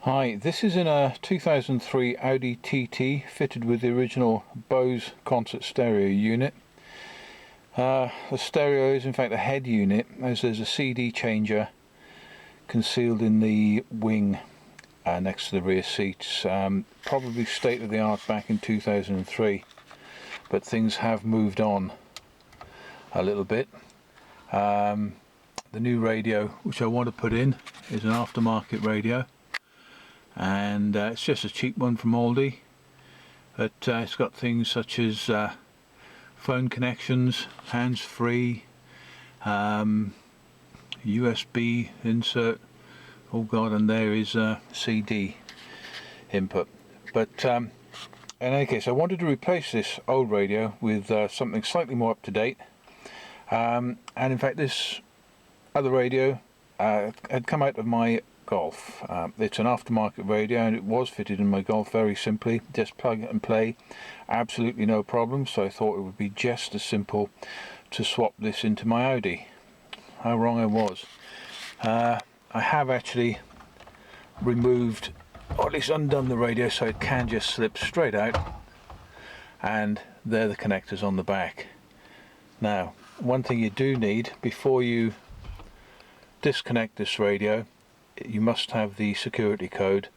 Hi, this is in a 2003 Audi TT fitted with the original Bose Concert stereo unit. The stereo is in fact a head unit, as there's a CD changer concealed in the wing next to the rear seats. Probably state of the art back in 2003, but things have moved on a little bit. The new radio which I want to put in is an aftermarket radio, and it's just a cheap one from Audi, but it's got things such as phone connections, hands-free, USB insert, oh god, and there is a CD input. But in any case, I wanted to replace this old radio with something slightly more up-to-date, and in fact this other radio had come out of my Golf. It's an aftermarket radio, and it was fitted in my Golf very simply, just plug and play, absolutely no problem. So I thought it would be just as simple to swap this into my Audi. How wrong I was. I have actually removed, or at least undone, the radio so it can just slip straight out, and there are the connectors on the back. Now, one thing you do need before you disconnect this radio, you must have the security code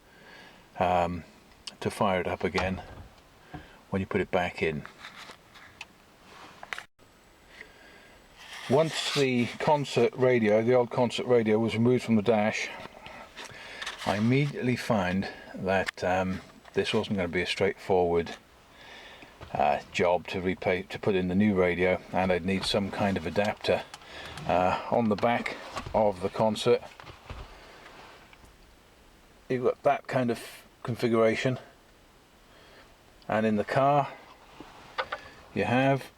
to fire it up again when you put it back in. Once the concert radio, the old concert radio, was removed from the dash, I immediately found that this wasn't going to be a straightforward job to put in the new radio, and I'd need some kind of adapter. On the back of the concert, you've got that kind of configuration, and in the car you have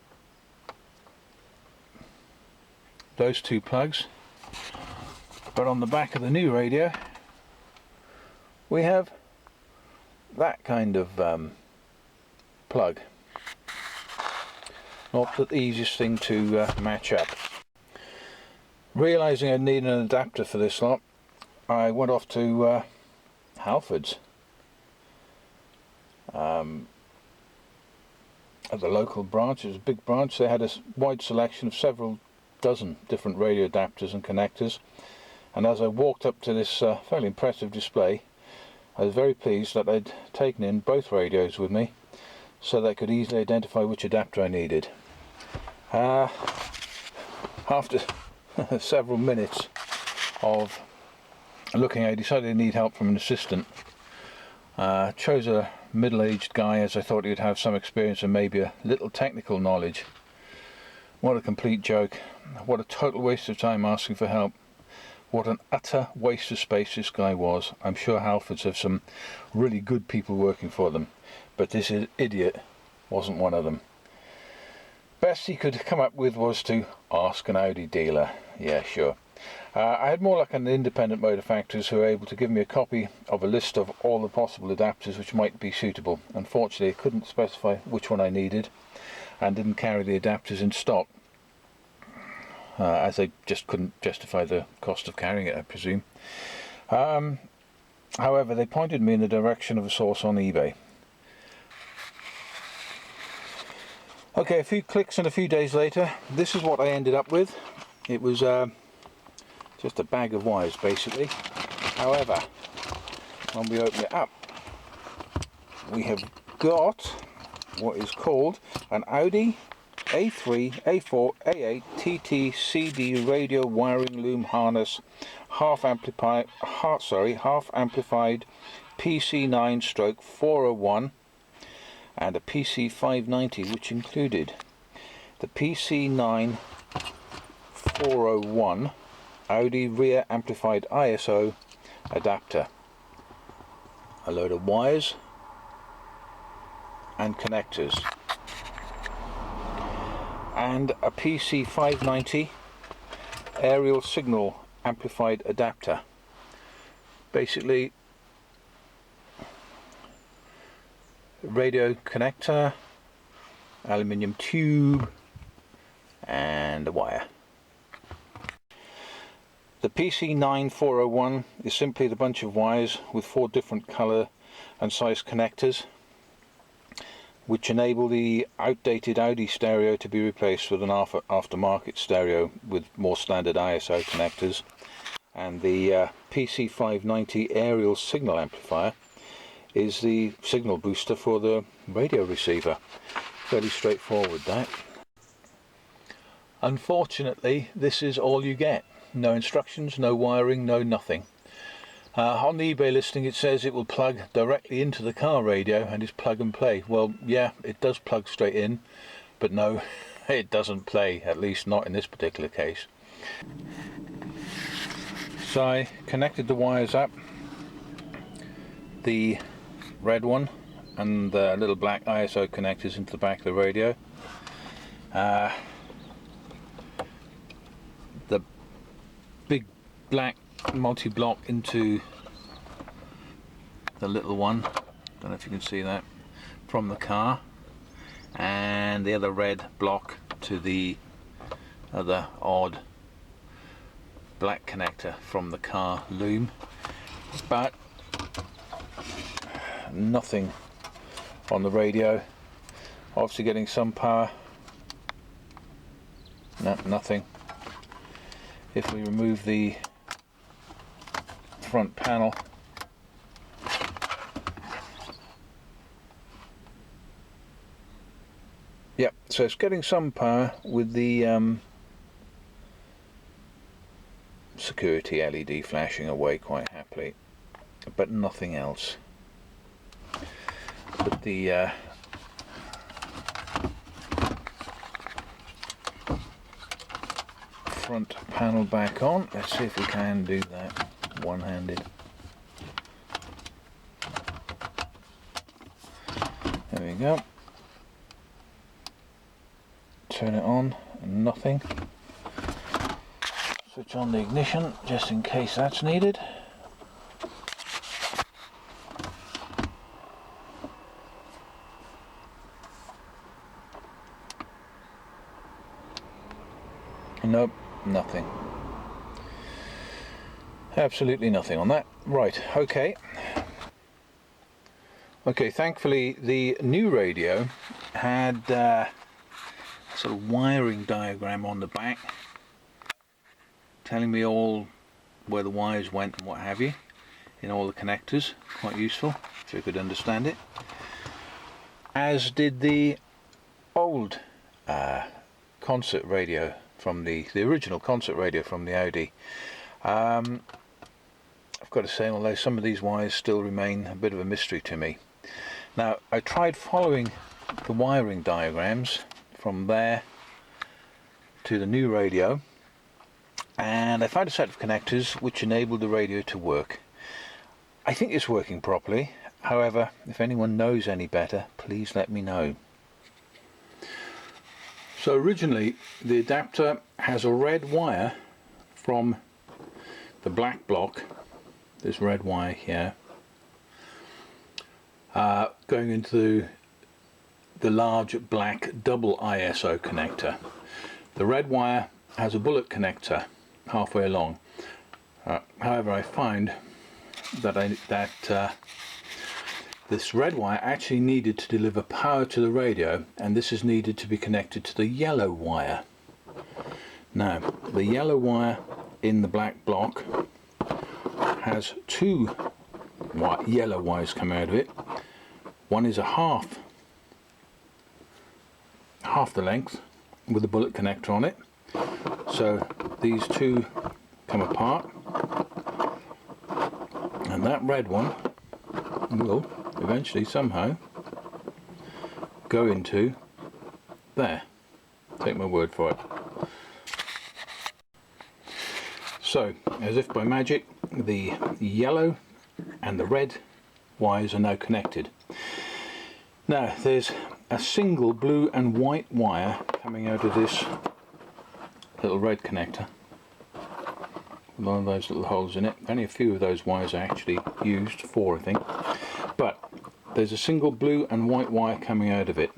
those two plugs, but on the back of the new radio we have that kind of plug. Not the easiest thing to match up. Realising I need an adapter for this lot, I went off to Halfords at the local branch. It was a big branch. They had a wide selection of several dozen different radio adapters and connectors, and as I walked up to this fairly impressive display, I was very pleased that I'd taken in both radios with me so that I could easily identify which adapter I needed. After several minutes of looking, I decided I need help from an assistant. Chose a middle-aged guy, as I thought he would have some experience and maybe a little technical knowledge. What a complete joke. What a total waste of time asking for help. What an utter waste of space this guy was. I'm sure Halfords have some really good people working for them, but this idiot wasn't one of them. Best he could come up with was to ask an Audi dealer. Yeah, sure. I had more luck on the independent motor factories, who were able to give me a copy of a list of all the possible adapters which might be suitable. Unfortunately, I couldn't specify which one I needed and didn't carry the adapters in stock, as I just couldn't justify the cost of carrying it, I presume. However, they pointed me in the direction of a source on eBay. Okay, a few clicks and a few days later, this is what I ended up with. It was just a bag of wires, basically. However, when we open it up, we have got what is called an Audi A3, A4, A8 TT CD radio wiring loom harness, half amplified PC9/401, and a PC590, which included the PC9 401 Audi rear amplified ISO adapter, a load of wires and connectors, and a PC590 aerial signal amplified adapter. Basically, radio connector, aluminium tube, and a wire. The PC9401 is simply the bunch of wires with 4 different colour and size connectors, which enable the outdated Audi stereo to be replaced with an aftermarket stereo with more standard ISO connectors. And the PC590 aerial signal amplifier is the signal booster for the radio receiver. Fairly straightforward, that. Unfortunately, this is all you get. No instructions, no wiring, no nothing. On the eBay listing it says it will plug directly into the car radio and is plug and play. Well, yeah, it does plug straight in, but no, it doesn't play, at least not in this particular case. So I connected the wires up, the red one and the little black ISO connectors into the back of the radio. The big black multi-block into the little one, don't know if you can see that, from the car, and the other red block to the other odd black connector from the car loom, but nothing on the radio. Obviously getting some power. No, nothing. If we remove the front panel, yep, so it's getting some power with the security LED flashing away quite happily, but nothing else. Put the front panel back on. Let's see if we can do that one-handed. There we go. Turn it on, and nothing. Switch on the ignition just in case that's needed. Nope, nothing. Absolutely nothing on that. Right, okay. Okay, thankfully the new radio had sort of wiring diagram on the back telling me all where the wires went and what have you in all the connectors. Quite useful if you could understand it, as did the old concert radio from the original concert radio from the Audi. I've got to say, although some of these wires still remain a bit of a mystery to me. Now, I tried following the wiring diagrams from there to the new radio, and I found a set of connectors which enabled the radio to work. I think it's working properly. However, if anyone knows any better, please let me know. So originally the adapter has a red wire from the black block, this red wire here, going into the large black double ISO connector. The red wire has a bullet connector halfway along. However, I find that this red wire actually needed to deliver power to the radio, and this is needed to be connected to the yellow wire. Now, the yellow wire in the black block has 2 yellow wires coming out of it. One is a half the length with a bullet connector on it. So these 2 come apart, and that red one will eventually somehow go into there. Take my word for it. So, as if by magic, the yellow and the red wires are now connected. Now, there's a single blue and white wire coming out of this little red connector. One of those little holes in it. Only a few of those wires are actually used, 4 I think. But there's a single blue and white wire coming out of it.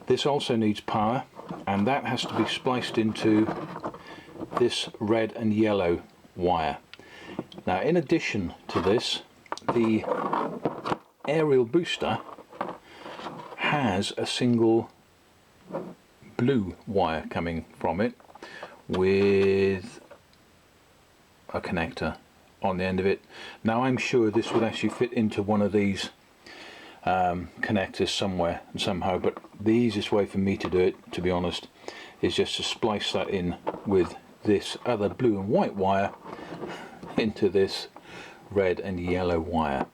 This also needs power, and that has to be spliced into this red and yellow wire. Now in addition to this, the aerial booster has a single blue wire coming from it with a connector on the end of it. Now I'm sure this would actually fit into one of these connectors somewhere and somehow, but the easiest way for me to do it, to be honest, is just to splice that in with this other blue and white wire into this red and yellow wire.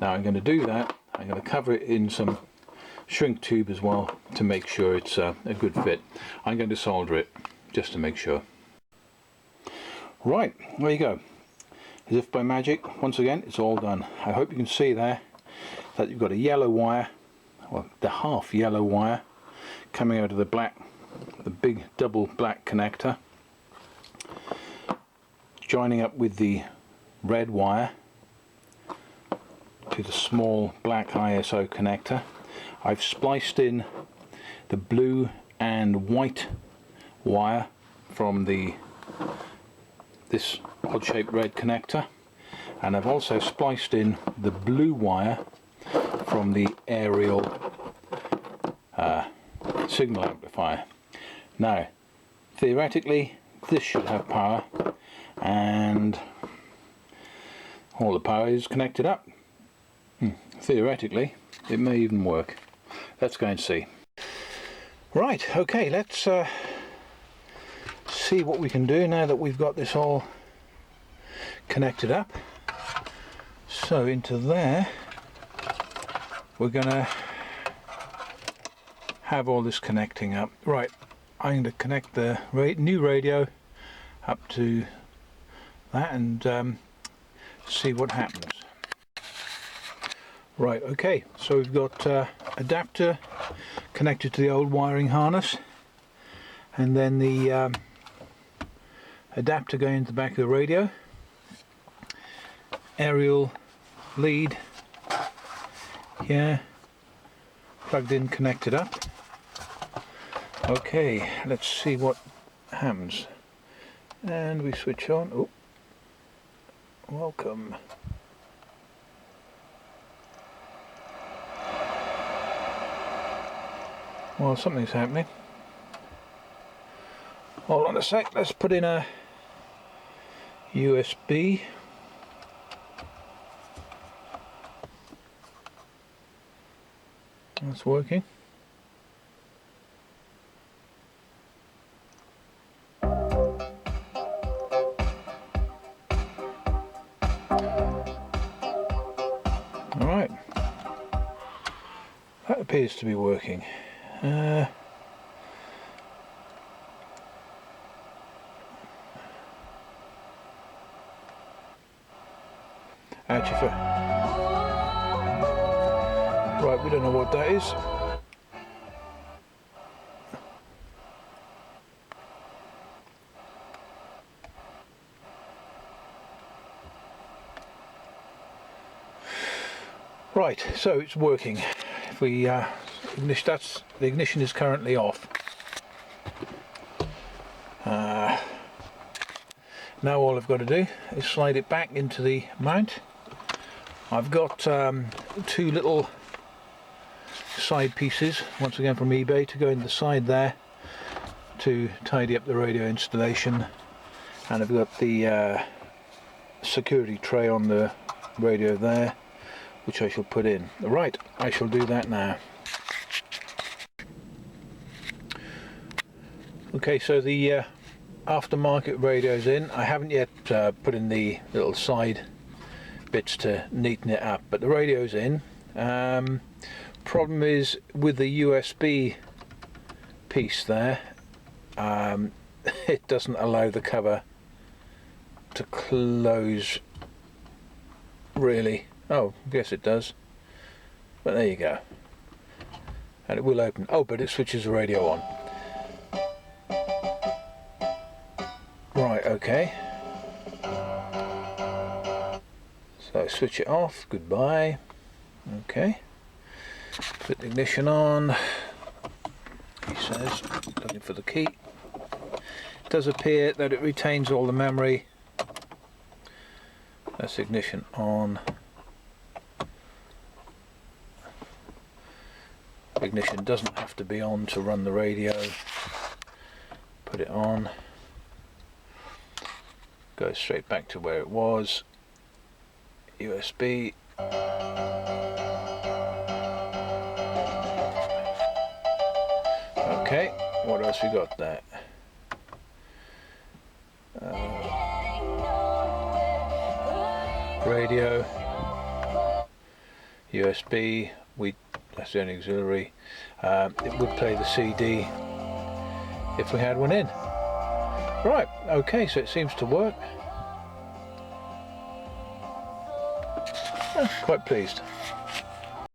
Now I'm going to do that. I'm going to cover it in some shrink tube as well to make sure it's a good fit. I'm going to solder it just to make sure. Right, there you go. As if by magic, once again, it's all done. I hope you can see there that you've got a yellow wire, well, the half yellow wire coming out of the big double black connector, joining up with the red wire to the small black ISO connector. I've spliced in the blue and white wire from this odd-shaped red connector, and I've also spliced in the blue wire from the aerial signal amplifier. Now theoretically this should have power, and all the power is connected up. Theoretically it may even work. Let's go and see. Right, okay, let's see what we can do now that we've got this all connected up. So into there we're gonna have all this connecting up. Right, I'm going to connect the new radio up to that and see what happens. Right, okay, so we've got adapter connected to the old wiring harness, and then the adapter going into the back of the radio, aerial lead here, plugged in, connected up. Okay, let's see what happens. And we switch on. Oh, welcome. Well, something's happening. Hold on a sec, let's put in a USB. That's working. Alright, that appears to be working. Actually, right, we don't know what that is. Right, so it's working. If we the ignition is currently off. Now all I've got to do is slide it back into the mount. I've got two little side pieces, once again from eBay, to go in the side there to tidy up the radio installation, and I've got the security tray on the radio there, which I shall put in. Right, I shall do that now. Okay, so the aftermarket radio's in. I haven't yet put in the little side bits to neaten it up, but the radio's in. Problem is with the USB piece there, it doesn't allow the cover to close really. Oh, I guess it does, but there you go, and it will open. Oh, but it switches the radio on. Right, okay, so switch it off, goodbye. Okay, put the ignition on. He says, looking for the key. It does appear that it retains all the memory That's ignition on. Ignition doesn't have to be on to run the radio. Put it on. Go straight back to where it was. USB. Okay, what else we got there? Radio, USB. That's the only auxiliary. It would play the CD if we had one in. Right, okay, so it seems to work. Quite pleased.